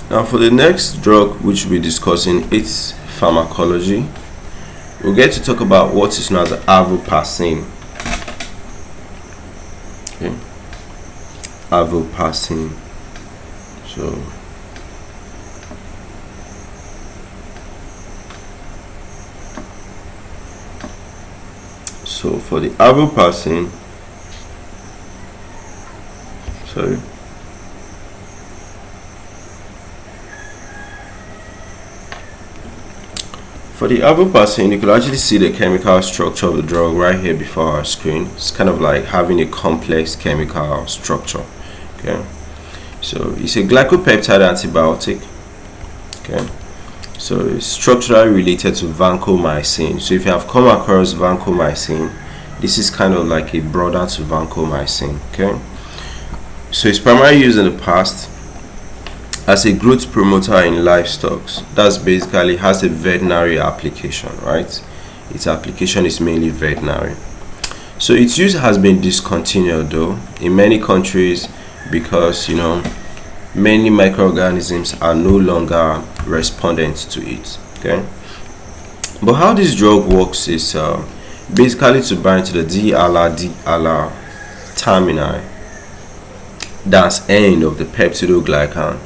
Now for the next drug which we'll be discussing, it's pharmacology. We'll get to talk about what is known as avoparcin. Okay, avoparcin. So for the avoparcin, you could actually see the chemical structure of the drug right here before our screen. It's kind of like having a complex chemical structure. Okay, so it's a glycopeptide antibiotic. Okay, so it's structurally related to vancomycin. So if you have come across vancomycin, this is kind of like a brother to vancomycin. Okay, so it's primarily used in the past as a growth promoter in livestock. That's basically has a veterinary application, right? Its application is mainly veterinary. So its use has been discontinued though in many countries because many microorganisms are no longer respondent to it. Okay, but how this drug works is basically to bind to the D-ala termini, that's end of the peptidoglycan.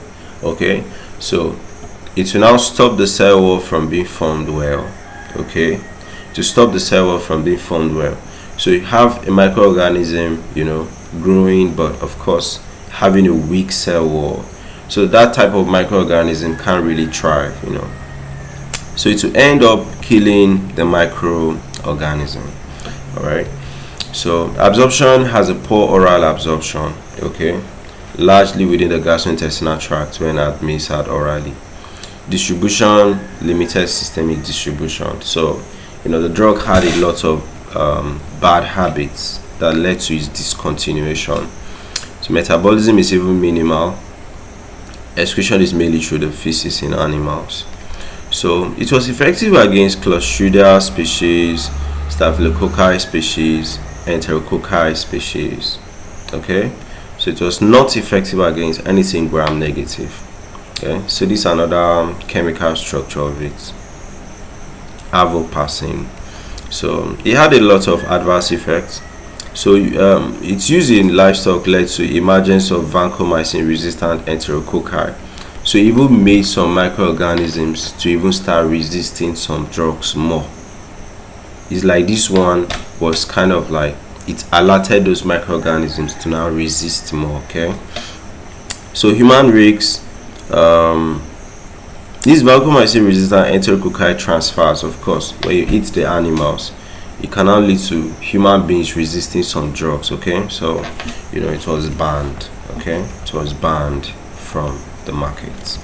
Okay, so it will now stop the cell wall from being formed well. Okay, to stop the cell wall from being formed well, so you have a microorganism growing, but of course having a weak cell wall, so that type of microorganism can't really thrive. So it will end up killing the microorganism. All right, so absorption has a poor oral absorption. Okay, largely within the gastrointestinal tract when administered orally. Distribution, limited systemic distribution. So the drug had a lot of bad habits that led to its discontinuation. So metabolism is even minimal. Excretion is mainly through the feces in animals. So it was effective against Clostridial species, Staphylococcus species, Enterococcus species. Okay, so it was not effective against anything gram negative. Okay, so this is another chemical structure of it, avoparcin. So it had a lot of adverse effects. So its use in livestock led to emergence of vancomycin resistant enterococci. So it even made some microorganisms to even start resisting some drugs more. It's like this one was kind of like it alerted those microorganisms to now resist more. Okay, so human risks, these vancomycin resistant enterococci transfers, of course, when you eat the animals, it can now lead to human beings resisting some drugs. Okay, so it was banned. Okay, it was banned from the market.